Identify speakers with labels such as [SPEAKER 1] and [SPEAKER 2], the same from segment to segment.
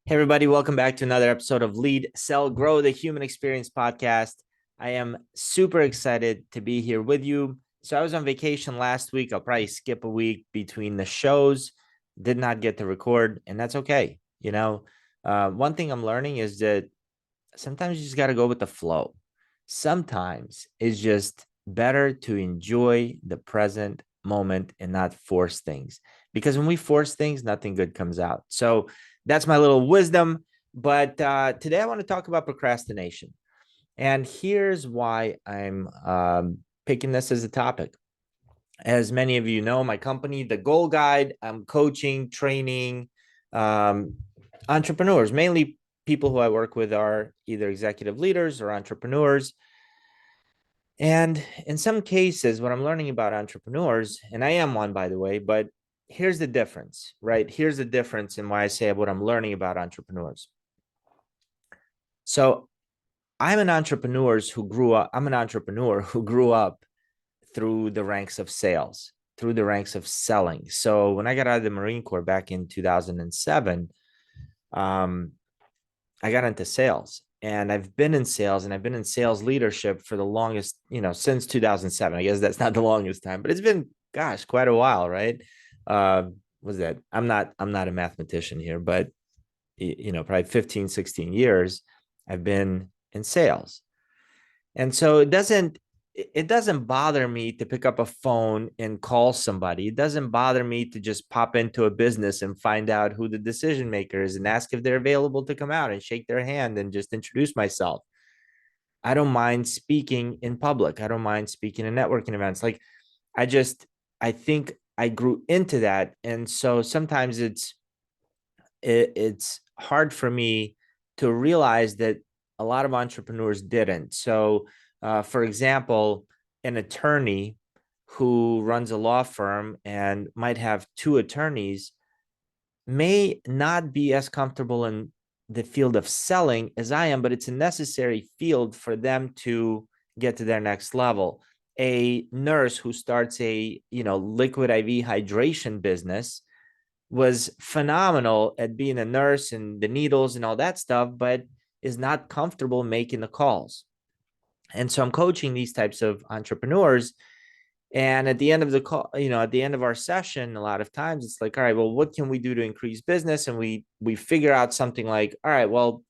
[SPEAKER 1] Hey, everybody, welcome back to another episode of Lead, Sell, Grow, the Human Experience Podcast. I am super excited to be here with you. So, I was on vacation last week. I'll probably skip a week between the shows, did not get to record, and that's okay. One thing I'm learning is that sometimes you just got to go with the flow. Sometimes it's just better to enjoy the present moment and not force things. Because when we force things, nothing good comes out. So that's my little wisdom. But today I want to talk about procrastination. And here's why I'm picking this as a topic. As many of you know, my company, The Goal Guide, I'm coaching, training entrepreneurs, mainly people who I work with are either executive leaders or entrepreneurs. And in some cases, what I'm learning about entrepreneurs, and I am one, by the way, but here's the difference, right? Here's the difference in why I say what I'm learning about entrepreneurs. So I'm an entrepreneur who grew up through the ranks of sales, through the ranks of selling. So when I got out of the Marine Corps back in 2007, I got into sales, and I've been in sales, and I've been in sales leadership for the longest, since 2007. I guess that's not the longest time, but it's been, gosh, quite a while, right? Was that I'm not a mathematician here, but probably 15, 16 years I've been in sales. And so it doesn't bother me to pick up a phone and call somebody. It doesn't bother me to just pop into a business and find out who the decision maker is and ask if they're available to come out and shake their hand and just introduce myself. I don't mind speaking in public. I don't mind speaking in networking events. I just, I think I grew into that. And so sometimes it's hard for me to realize that a lot of entrepreneurs didn't. So, for example, an attorney who runs a law firm and might have two attorneys may not be as comfortable in the field of selling as I am, but it's a necessary field for them to get to their next level. A nurse who starts a liquid IV hydration business was phenomenal at being a nurse and the needles and all that stuff, but is not comfortable making the calls. And so I'm coaching these types of entrepreneurs. And at the end of the call, at the end of our session, a lot of times it's like, all right, well, what can we do to increase business? And we figure out something like, all right, well,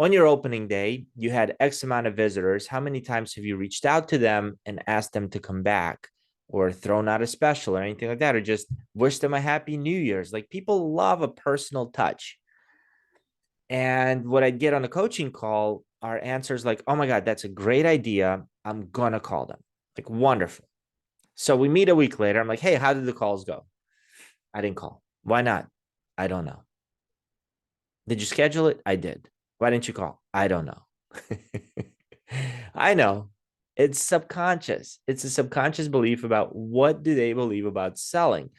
[SPEAKER 1] on your opening day, you had X amount of visitors. How many times have you reached out to them and asked them to come back, or thrown out a special or anything like that, or just wish them a happy New Year's? Like, people love a personal touch. And what I get on a coaching call are answers like, oh my God, that's a great idea. I'm going to call them. Like, wonderful. So we meet a week later. I'm like, hey, how did the calls go? I didn't call. Why not? I don't know. Did you schedule it? I did. Why didn't you call? I don't know. I know. It's subconscious. It's a subconscious belief about what do they believe about selling.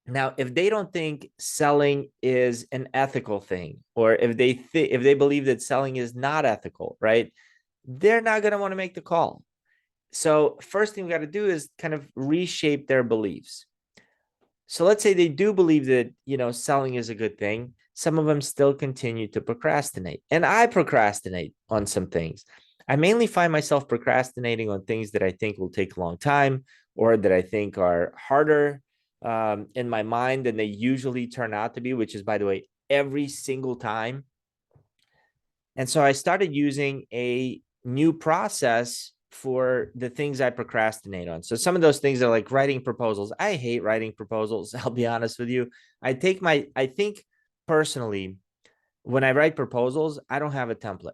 [SPEAKER 1] Now, if they don't think selling is an ethical thing, or if they believe that selling is not ethical, right? They're not going to want to make the call. So first thing we got to do is kind of reshape their beliefs. So let's say they do believe that, selling is a good thing. Some of them still continue to procrastinate. And I procrastinate on some things. I mainly find myself procrastinating on things that I think will take a long time, or that I think are harder in my mind than they usually turn out to be, which is, by the way, every single time. And so I started using a new process for the things I procrastinate on. So some of those things are like writing proposals. I hate writing proposals. I'll be honest with you. I think personally, when I write proposals, I don't have a template.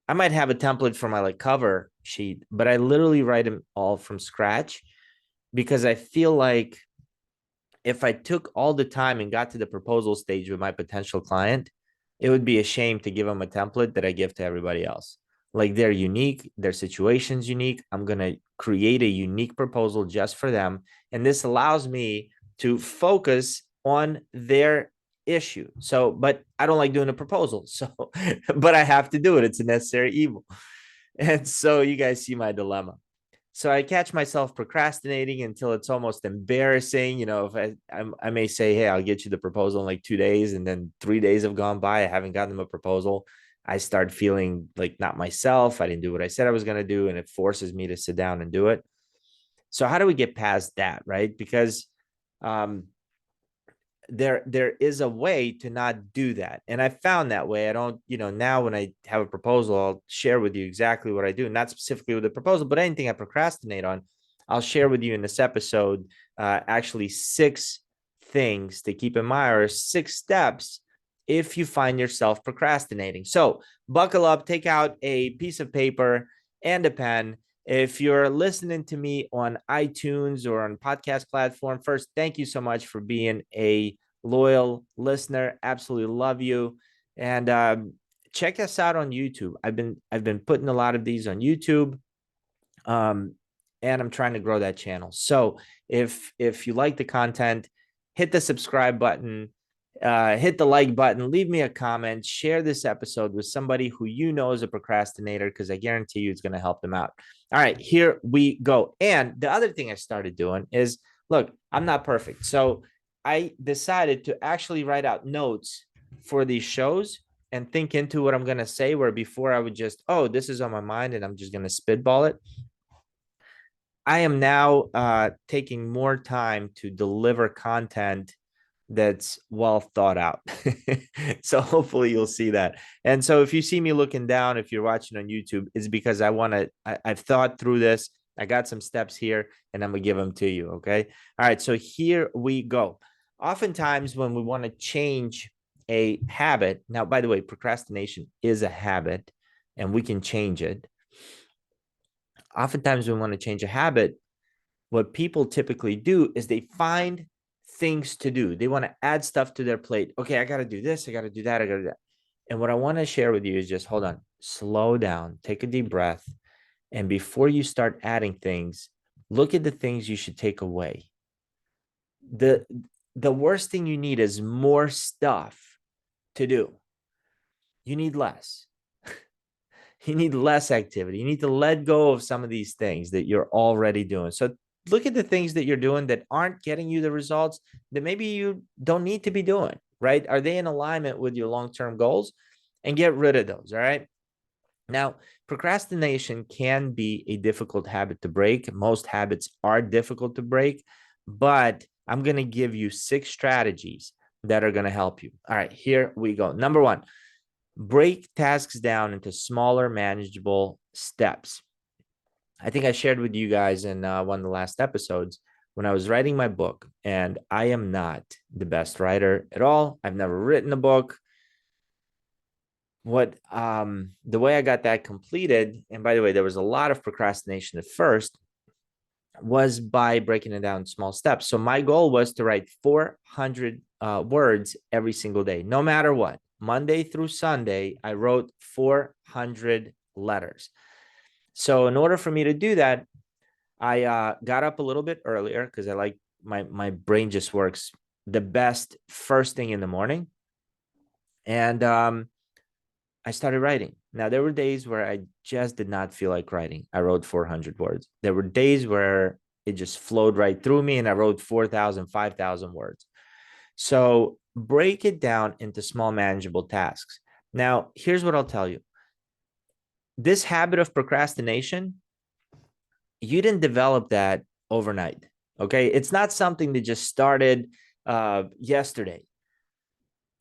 [SPEAKER 1] I might have a template for my cover sheet, but I literally write them all from scratch, because I feel like if I took all the time and got to the proposal stage with my potential client, it would be a shame to give them a template that I give to everybody else. Like, they're unique, their situation's unique. I'm going to create a unique proposal just for them. And this allows me to focus on their issue. So, but I don't like doing a proposal. So, but I have to do it. It's a necessary evil. And so you guys see my dilemma. So I catch myself procrastinating until it's almost embarrassing. If I may say, hey, I'll get you the proposal in like 2 days, and then 3 days have gone by, I haven't gotten them a proposal. I start feeling like not myself. I didn't do what I said I was going to do, and it forces me to sit down and do it. So how do we get past that, right? Because um, there is a way to not do that, and I found that way. I don't, now when I have a proposal, I'll share with you exactly what I do, not specifically with the proposal, but anything I procrastinate on, I'll share with you in this episode. Actually, 6 things to keep in mind, or 6 steps if you find yourself procrastinating. So buckle up, take out a piece of paper and a pen. If you're listening to me on iTunes or on podcast platform, first, thank you so much for being a loyal listener. Absolutely love you. And check us out on YouTube. I've been putting a lot of these on YouTube. Um, and I'm trying to grow that channel. So if you like the content, hit the subscribe button, hit the like button, leave me a comment, share this episode with somebody who you know is a procrastinator, because I guarantee you it's going to help them out. All right, here we go. And the other thing I started doing is, look, I'm not perfect. So I decided to actually write out notes for these shows and think into what I'm going to say, where before I would just, oh, this is on my mind and I'm just going to spitball it. I am now taking more time to deliver content that's well thought out. So hopefully you'll see that. And so if you see me looking down, if you're watching on YouTube, it's because I've thought through this. I got some steps here and I'm going to give them to you. Okay. All right. So here we go. Oftentimes when we want to change a habit, now, by the way, procrastination is a habit and we can change it. Oftentimes when we want to change a habit, what people typically do is they find things to do. They want to add stuff to their plate. Okay, I got to do this. I got to do that. I got to do that. And what I want to share with you is just hold on, slow down, take a deep breath. And before you start adding things, look at the things you should take away. The, the worst thing you need is more stuff to do. You need less. You need less activity. You need to let go of some of these things that you're already doing. So look at the things that you're doing that aren't getting you the results that maybe you don't need to be doing, right? Are they in alignment with your long-term goals? And get rid of those, all right? Now, procrastination can be a difficult habit to break. Most habits are difficult to break, but I'm going to give you 6 strategies that are going to help you. All right, here we go. Number 1, break tasks down into smaller, manageable steps. I think I shared with you guys in one of the last episodes when I was writing my book, and I am not the best writer at all. I've never written a book. The way I got that completed, and by the way, there was a lot of procrastination at first, was by breaking it down in small steps. So my goal was to write 400 words every single day, no matter what. Monday through Sunday, I wrote 400 letters. So in order for me to do that, I got up a little bit earlier because I like my brain just works the best first thing in the morning. And I started writing. Now, there were days where I just did not feel like writing. I wrote 400 words. There were days where it just flowed right through me and I wrote 4,000, 5,000 words. So break it down into small, manageable tasks. Now, here's what I'll tell you. This habit of procrastination, you didn't develop that overnight. Okay. It's not something that just started yesterday.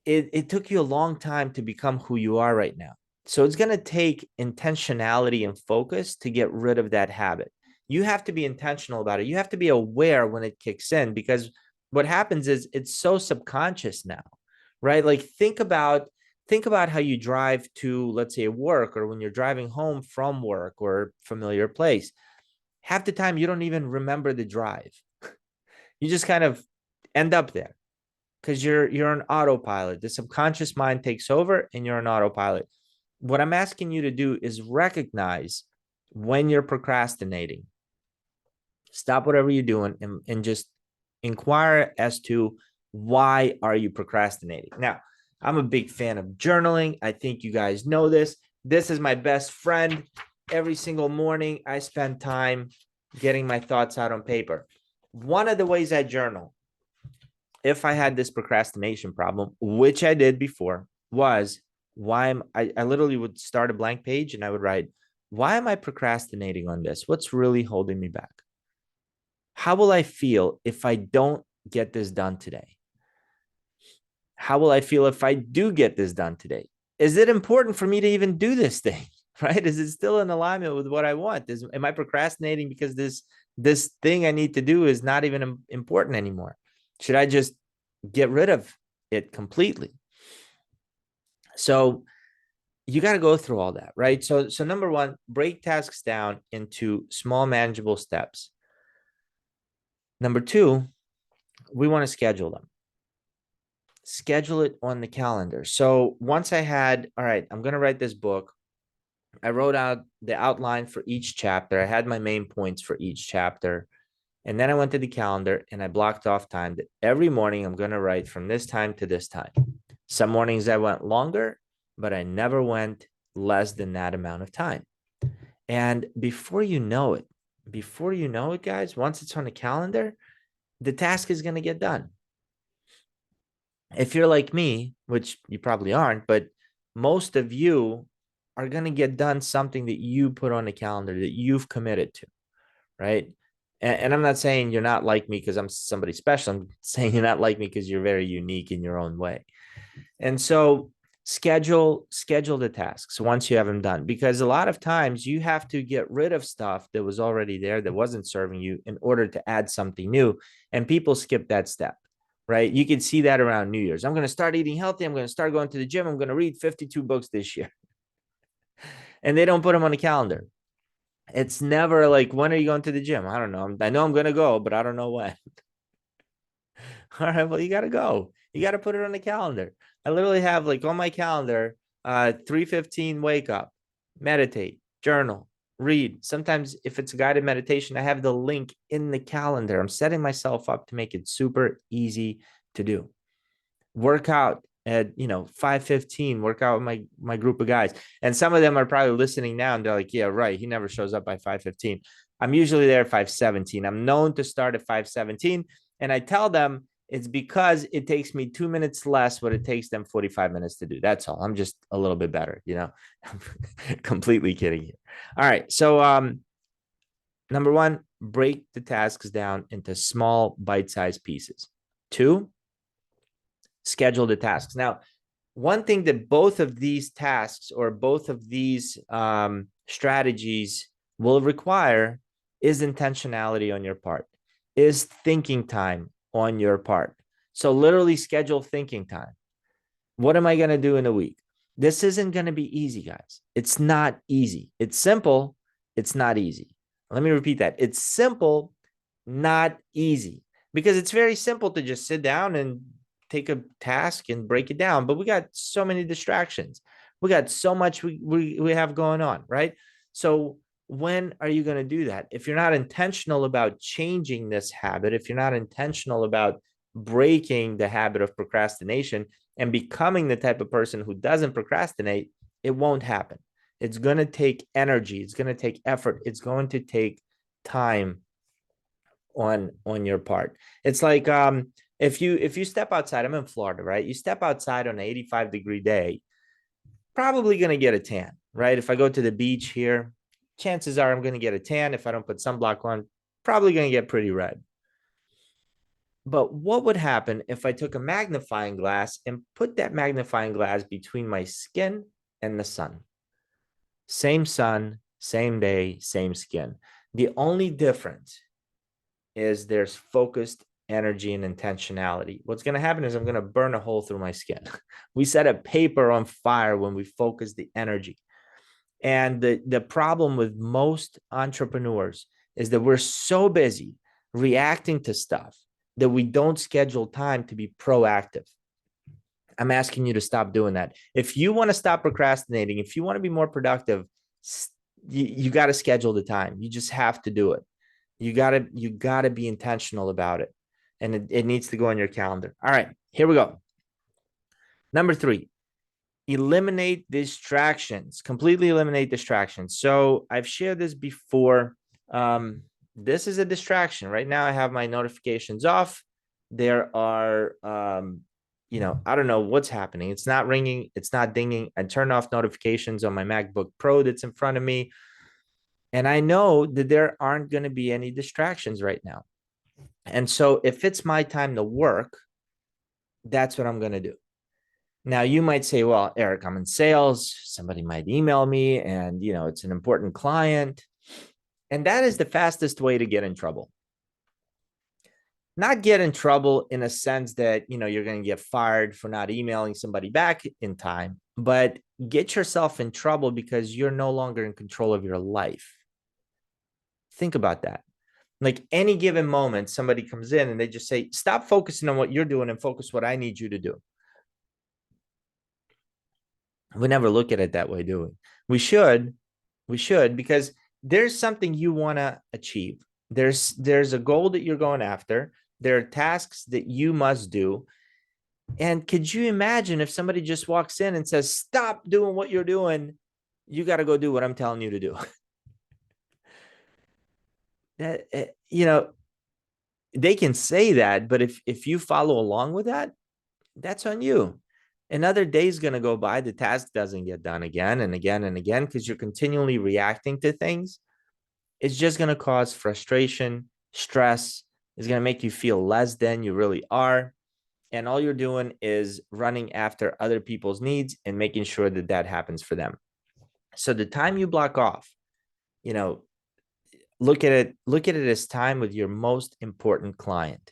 [SPEAKER 1] It took you a long time to become who you are right now. So it's going to take intentionality and focus to get rid of that habit. You have to be intentional about it. You have to be aware when it kicks in, because what happens is it's so subconscious now, right? Like think about how you drive to, let's say, work, or when you're driving home from work or familiar place. Half the time you don't even remember the drive. You just kind of end up there because you're an autopilot. The subconscious mind takes over and you're an autopilot. What I'm asking you to do is recognize when you're procrastinating. Stop whatever you're doing and just inquire as to why are you procrastinating. Now, I'm a big fan of journaling. I think you guys know this. This is my best friend. Every single morning, I spend time getting my thoughts out on paper. One of the ways I journal, if I had this procrastination problem, which I did before, was I literally would start a blank page and I would write, why am I procrastinating on this? What's really holding me back? How will I feel if I don't get this done today? How will I feel if I do get this done today? Is it important for me to even do this thing? Right? Is it still in alignment with what I want? Am I procrastinating because this thing I need to do is not even important anymore? Should I just get rid of it completely? So you got to go through all that, right? So number one, break tasks down into small manageable steps. Number two, we want to schedule them. Schedule it on the calendar. So once I had, all right, I'm going to write this book. I wrote out the outline for each chapter. I had my main points for each chapter. And then I went to the calendar and I blocked off time that every morning I'm going to write from this time to this time. Some mornings I went longer, but I never went less than that amount of time. And before you know it, guys, once it's on the calendar, the task is going to get done. If you're like me, which you probably aren't, but most of you are going to get done something that you put on the calendar that you've committed to, right? And I'm not saying you're not like me because I'm somebody special. I'm saying you're not like me because you're very unique in your own way. And so schedule the tasks once you have them done, because a lot of times you have to get rid of stuff that was already there that wasn't serving you in order to add something new. And people skip that step, right? You can see that around New Year's. I'm going to start eating healthy. I'm going to start going to the gym. I'm going to read 52 books this year. And they don't put them on the calendar. It's never like, when are you going to the gym? I don't know. I know I'm going to go, but I don't know when. All right, well, you got to go. You got to put it on the calendar. I literally have like on my calendar, 3:15 wake up, meditate, journal, read. Sometimes if it's a guided meditation, I have the link in the calendar. I'm setting myself up to make it super easy to do. Work out at 5:15, work out with my group of guys. And some of them are probably listening now and they're like, yeah, right, he never shows up by 5:15. I'm usually there at 5:17. I'm known to start at 5:17, and I tell them it's because it takes me 2 minutes less what it takes them 45 minutes to do. That's all. I'm just a little bit better, I'm completely kidding you. All right, so number one, break the tasks down into small bite-sized pieces. Two, schedule the tasks. Now, one thing that both of these tasks or both of these strategies will require is intentionality on your part, is thinking time on your part. So literally schedule thinking time. What am I going to do in a week? This isn't going to be easy, guys. It's not easy. It's simple. It's not easy. Let me repeat that. It's simple, not easy, because it's very simple to just sit down and take a task and break it down. But we got so many distractions. We got so much we have going on, right? So when are you going to do that? If you're not intentional about changing this habit, if you're not intentional about breaking the habit of procrastination and becoming the type of person who doesn't procrastinate, it won't happen. It's going to take energy. It's going to take effort. It's going to take time on your part. It's like if you step outside, I'm in Florida, right? You step outside on an 85-degree day, probably going to get a tan, right? If I go to the beach here, chances are I'm going to get a tan. If I don't put sunblock on, probably going to get pretty red. But what would happen if I took a magnifying glass and put that magnifying glass between my skin and the sun? Same sun, same day, same skin. The only difference is there's focused energy and intentionality. What's going to happen is I'm going to burn a hole through my skin. We set a paper on fire when we focus the energy. And the problem with most entrepreneurs is that we're so busy reacting to stuff that we don't schedule time to be proactive. I'm asking you to stop doing that. If you want to stop procrastinating, if you want to be more productive, you got to schedule the time. You just have to do it. You gotta be intentional about it. And it needs to go on your calendar. All right, here we go. Number 3, eliminate distractions. Completely eliminate distractions. So I've shared this before. this is a distraction. Right now, I have my notifications off. There are, I don't know what's happening. It's not ringing. It's not dinging. I turned off notifications on my MacBook Pro that's in front of me. And I know that there aren't going to be any distractions right now. And so if it's my time to work, that's what I'm going to do. Now, you might say, well, Eric, I'm in sales. Somebody might email me and, it's an important client. And that is the fastest way to get in trouble. Not get in trouble in a sense that, you're going to get fired for not emailing somebody back in time, but get yourself in trouble because you're no longer in control of your life. Think about that. Like any given moment, somebody comes in and they just say, stop focusing on what you're doing and focus what I need you to do. We never look at it that way, do we? We should, because there's something you want to achieve. There's a goal that you're going after. There are tasks that you must do. And could you imagine if somebody just walks in and says, stop doing what you're doing, you got to go do what I'm telling you to do? That, they can say that, but if you follow along with that, that's on you. Another day is going to go by. The task doesn't get done again and again and again because you're continually reacting to things. It's just going to cause frustration, stress. It's going to make you feel less than you really are. And all you're doing is running after other people's needs and making sure that that happens for them. So the time you block off, look at it as time with your most important client.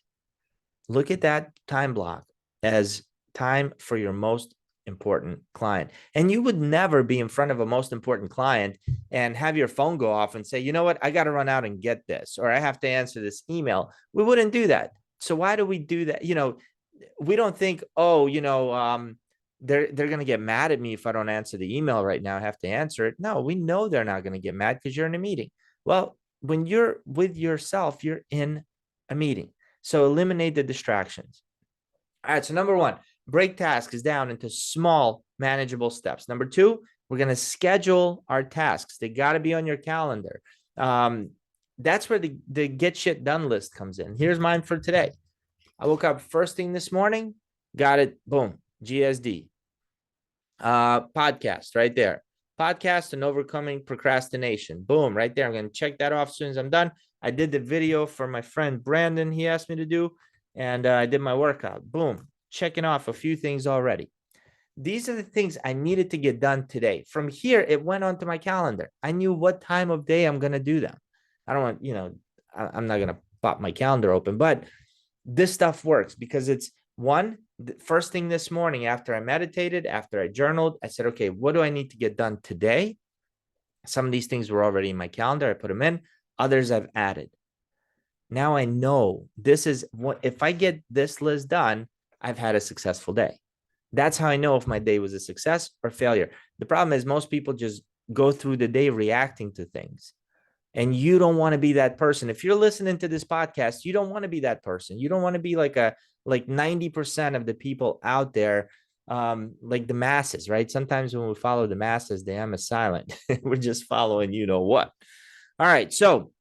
[SPEAKER 1] Look at that time block as time for your most important client. And you would never be in front of a most important client and have your phone go off and say, you know what, I got to run out and get this, or I have to answer this email. We wouldn't do that. So why do we do that? We don't think, they're going to get mad at me if I don't answer the email right now. I have to answer it. No, we know they're not going to get mad because you're in a meeting. Well, when you're with yourself, you're in a meeting. So eliminate the distractions. All right. So number one, break tasks down into small, manageable steps. Number two, we're going to schedule our tasks. They got to be on your calendar. That's where the get shit done list comes in. Here's mine for today. I woke up first thing this morning, got it, boom, GSD. Podcast right there. Podcast and overcoming procrastination. Boom, right there. I'm going to check that off as soon as I'm done. I did the video for my friend Brandon, he asked me to do, and I did my workout. Boom, checking off a few things already. These are the things I needed to get done today. From here, it went onto my calendar. I knew what time of day I'm going to do them. I don't want, I'm not going to pop my calendar open, but this stuff works because it's one, the first thing this morning after I meditated, after I journaled, I said, okay, what do I need to get done today? Some of these things were already in my calendar. I put them in. Others I've added. Now I know this is what, if I get this list done, I've had a successful day. That's how I know if my day was a success or failure. The problem is most people just go through the day reacting to things. And you don't want to be that person. If you're listening to this podcast, you don't want to be that person. You don't want to be like 90% of the people out there, like the masses, right? Sometimes when we follow the masses, the M is silent. We're just following what. All right. So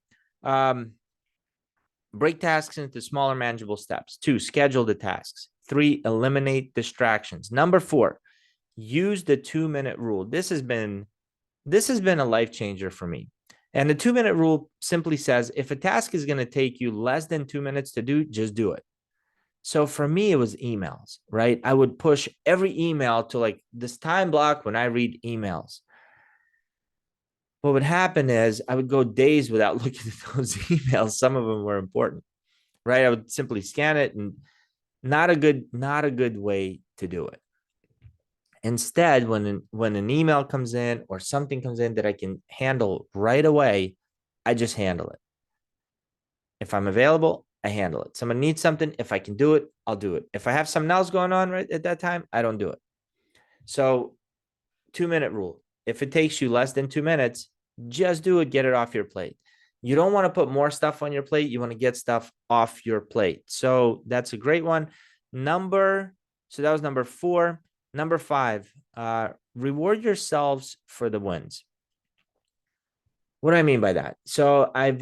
[SPEAKER 1] break tasks into smaller, manageable steps. 2, schedule the tasks. 3, eliminate distractions. Number 4, use the 2-minute rule. This has been a life changer for me. And the 2-minute rule simply says, if a task is going to take you less than 2 minutes to do, just do it. So for me, it was emails, right? I would push every email to like this time block when I read emails. What would happen is I would go days without looking at those emails. Some of them were important, right? I would simply scan it, and not a good way to do it. Instead, when an email comes in or something comes in that I can handle right away, I just handle it. If I'm available, I handle it. Someone needs something, if I can do it, I'll do it. If I have something else going on right at that time, I don't do it. So 2-minute rule. If it takes you less than 2 minutes, just do it, get it off your plate. You don't want to put more stuff on your plate. You want to get stuff off your plate. So that's a great one. So that was number 4. Number 5, reward yourselves for the wins. What do I mean by that? So I've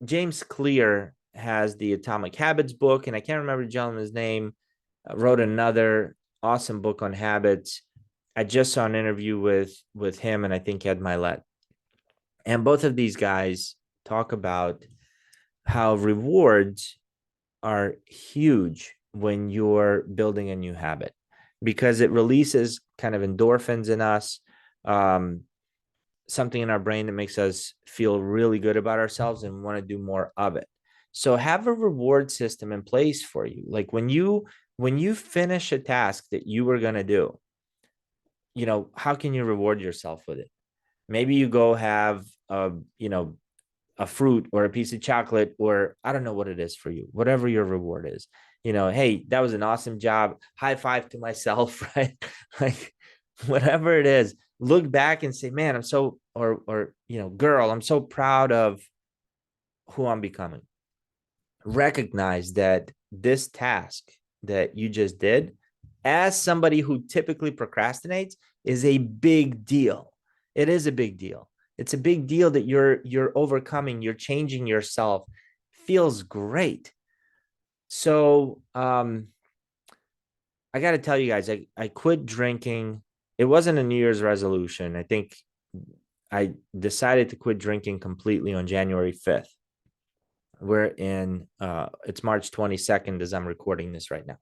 [SPEAKER 1] James Clear has the Atomic Habits book, and I can't remember the gentleman's name, wrote another awesome book on habits. I just saw an interview with him and I think Ed Milet. And both of these guys talk about how rewards are huge when you're building a new habit because it releases kind of endorphins in us, um, something in our brain that makes us feel really good about ourselves and want to do more of it. So have a reward system in place for you. Like when you finish a task that you were going to do, how can you reward yourself with it? Maybe you go have a fruit or a piece of chocolate, or I don't know what it is for you, whatever your reward is. Hey, that was an awesome job. High five to myself, right? Like whatever it is, look back and say, man, I'm so, or, girl, I'm so proud of who I'm becoming. Recognize that this task that you just did, as somebody who typically procrastinates, is a big deal. It is a big deal. It's a big deal that you're overcoming, you're changing yourself. Feels great. So I got to tell you guys, I quit drinking. It wasn't a New Year's resolution. I think I decided to quit drinking completely on January 5th. It's March 22nd as I'm recording this right now.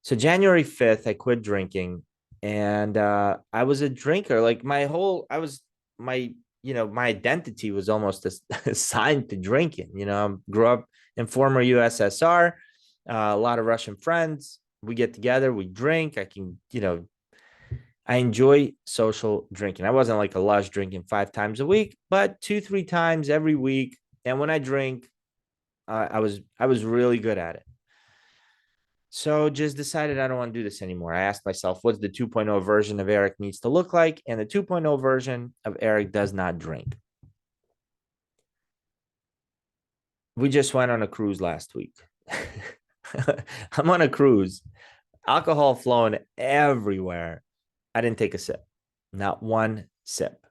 [SPEAKER 1] So January 5th, I quit drinking, and I was a drinker. Like my identity was almost assigned to drinking. I grew up in former USSR, a lot of Russian friends. We get together, we drink. I enjoy social drinking. I wasn't like a lush drinking 5 times a week, but 2, 3 times every week. And when I drink, I was really good at it. So just decided I don't want to do this anymore. I asked myself, what's the 2.0 version of Eric needs to look like? And the 2.0 version of Eric does not drink. We just went on a cruise last week. I'm on a cruise, alcohol flowing everywhere. I didn't take a sip, not one sip.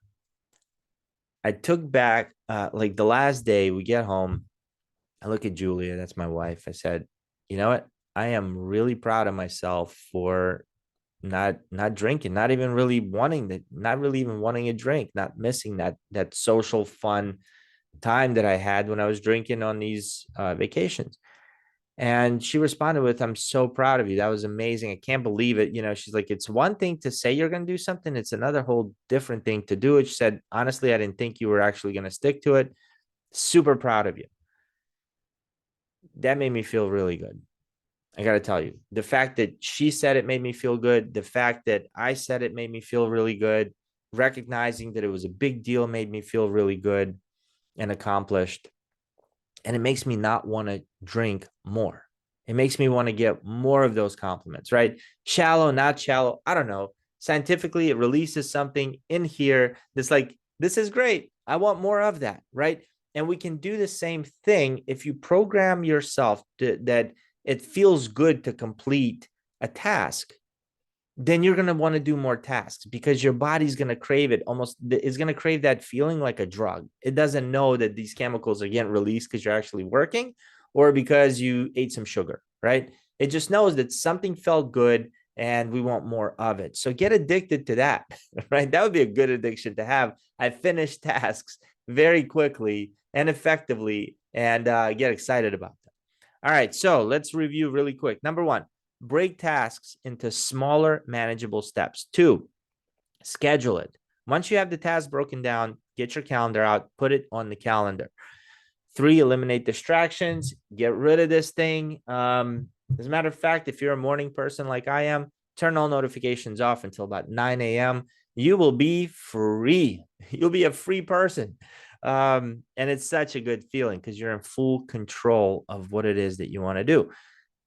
[SPEAKER 1] I took back, like the last day we get home, I look at Julia, that's my wife. I said, you know what? I am really proud of myself for not drinking, not even really wanting that, not really even wanting a drink, not missing that social fun time that I had when I was drinking on these vacations. And she responded with, I'm so proud of you. That was amazing. I can't believe it. She's like, it's one thing to say you're going to do something. It's another whole different thing to do it. She said, honestly, I didn't think you were actually going to stick to it. Super proud of you. That made me feel really good. I got to tell you, the fact that she said it made me feel good. The fact that I said it made me feel really good. Recognizing that it was a big deal made me feel really good and accomplished. And it makes me not want to drink more. It makes me want to get more of those compliments, right? Shallow, not shallow. I don't know. Scientifically, it releases something in here that's like, this is great. I want more of that, right? And we can do the same thing if you program yourself that it feels good to complete a task, then you're going to want to do more tasks because your body's going to crave it. Almost is going to crave that feeling like a drug. It doesn't know that these chemicals are getting released because you're actually working or because you ate some sugar, right? It just knows that something felt good and we want more of it. So get addicted to that, right? That would be a good addiction to have. I finish tasks very quickly and effectively and get excited about them. All right, so let's review really quick. Number one, break tasks into smaller, manageable steps. 2, schedule it. Once you have the task broken down, get your calendar out, put it on the calendar. 3, eliminate distractions, get rid of this thing. As a matter of fact, if you're a morning person like I am, turn all notifications off until about 9 a.m. You will be free. You'll be a free person. And it's such a good feeling because you're in full control of what it is that you want to do.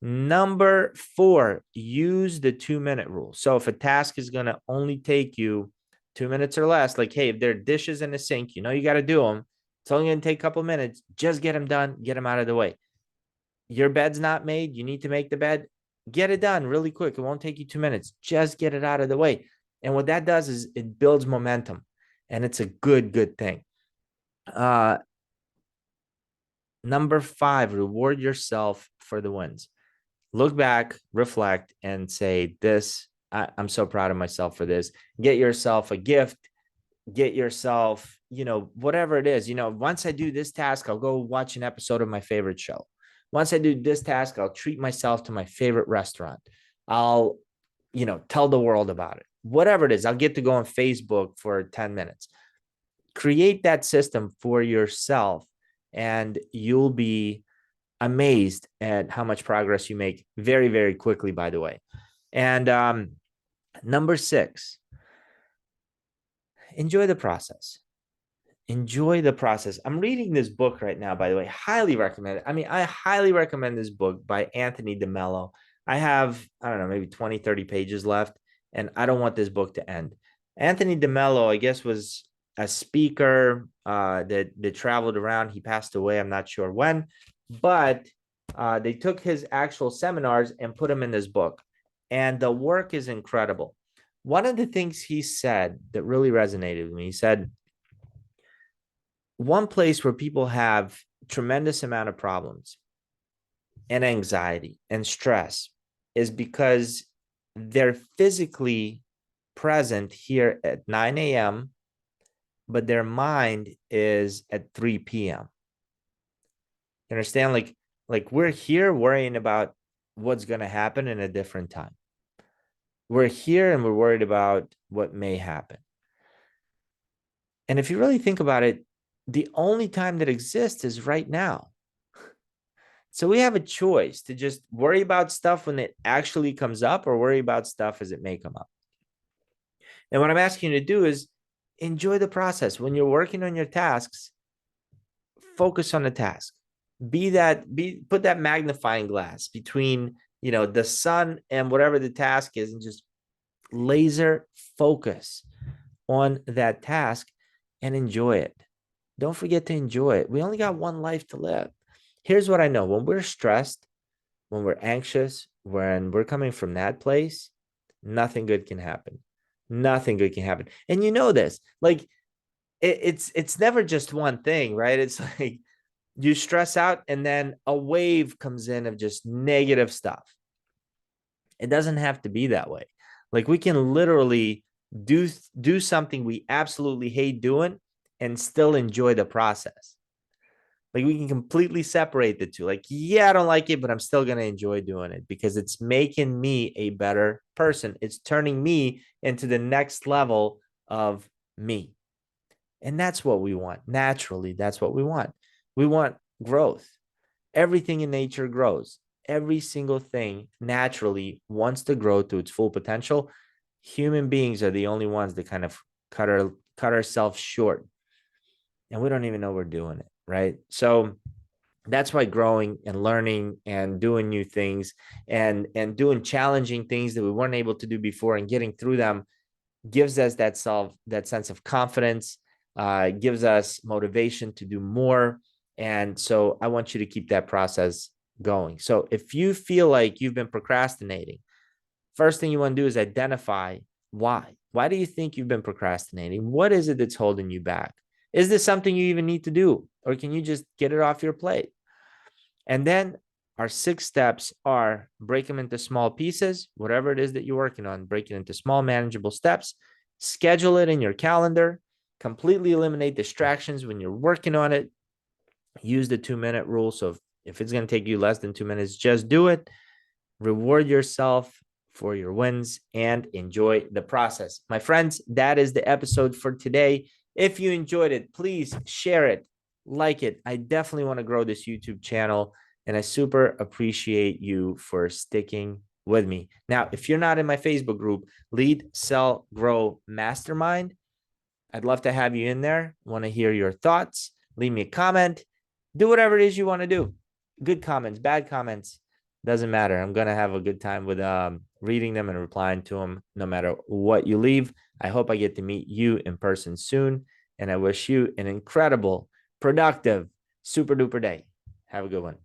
[SPEAKER 1] Number 4, use the 2-minute rule. So if a task is going to only take you 2 minutes or less, like, hey, if there are dishes in the sink, you got to do them. It's only going to take a couple minutes. Just get them done. Get them out of the way. Your bed's not made. You need to make the bed. Get it done really quick. It won't take you 2 minutes. Just get it out of the way. And what that does is it builds momentum. And it's a good thing. Number 5, reward yourself for the wins. Look back, reflect, and say, I'm so proud of myself for this. Get yourself a gift, get yourself, whatever it is. Once I do this task, I'll go watch an episode of my favorite show. Once I do this task, I'll treat myself to my favorite restaurant. I'll, tell the world about it. Whatever it is, I'll get to go on Facebook for 10 minutes. Create that system for yourself, and you'll be amazed at how much progress you make very, very quickly, by the way. And number 6, enjoy the process. Enjoy the process. I'm reading this book right now, by the way. Highly recommend it. I mean, I highly recommend this book by Anthony DeMello. I have, I don't know, maybe 20, 30 pages left, and I don't want this book to end. Anthony DeMello, I guess, was a speaker that traveled around. He passed away. I'm not sure when, but they took his actual seminars and put them in this book. And the work is incredible. One of the things he said that really resonated with me, he said, one place where people have tremendous amount of problems and anxiety and stress is because they're physically present here at 9 a.m., but their mind is at 3 p.m. You understand? Like we're here worrying about what's going to happen in a different time. We're here and we're worried about what may happen. And if you really think about it, the only time that exists is right now. So we have a choice to just worry about stuff when it actually comes up, or worry about stuff as it may come up. And what I'm asking you to do is enjoy the process. When you're working on your tasks, focus on the task. Put that magnifying glass between, the sun and whatever the task is, and just laser focus on that task and enjoy it. Don't forget to enjoy it. We only got one life to live. Here's what I know. When we're stressed, when we're anxious, when we're coming from that place, nothing good can happen. Nothing good can happen. And you know this, like it's never just one thing, right? It's like you stress out and then a wave comes in of just negative stuff. It doesn't have to be that way. Like we can literally do something we absolutely hate doing and still enjoy the process. Like we can completely separate the two. Like, yeah, I don't like it, but I'm still going to enjoy doing it because it's making me a better person. It's turning me into the next level of me. And that's what we want. Naturally, that's what we want. We want growth. Everything in nature grows. Every single thing naturally wants to grow to its full potential. Human beings are the only ones that kind of cut ourselves short. And we don't even know we're doing it, right? So that's why growing and learning and doing new things and doing challenging things that we weren't able to do before and getting through them gives us that sense of confidence, gives us motivation to do more. And so I want you to keep that process going. So if you feel like you've been procrastinating, first thing you want to do is identify why. Why do you think you've been procrastinating? What is it that's holding you back? Is this something you even need to do? Or can you just get it off your plate? And then our 6 steps are break them into small pieces. Whatever it is that you're working on, break it into small, manageable steps. Schedule it in your calendar. Completely eliminate distractions when you're working on it. Use the 2-minute rule. So if it's going to take you less than 2 minutes, just do it. Reward yourself for your wins and enjoy the process. My friends, that is the episode for today. If you enjoyed it, please share it, like it. I definitely want to grow this YouTube channel, and I super appreciate you for sticking with me. Now, if you're not in my Facebook group, Lead, Sell, Grow Mastermind, I'd love to have you in there. Want to hear your thoughts. Leave me a comment. Do whatever it is you want to do. Good comments, bad comments, doesn't matter. I'm going to have a good time with reading them and replying to them no matter what you leave. I hope I get to meet you in person soon. And I wish you an incredible, productive, super duper day. Have a good one.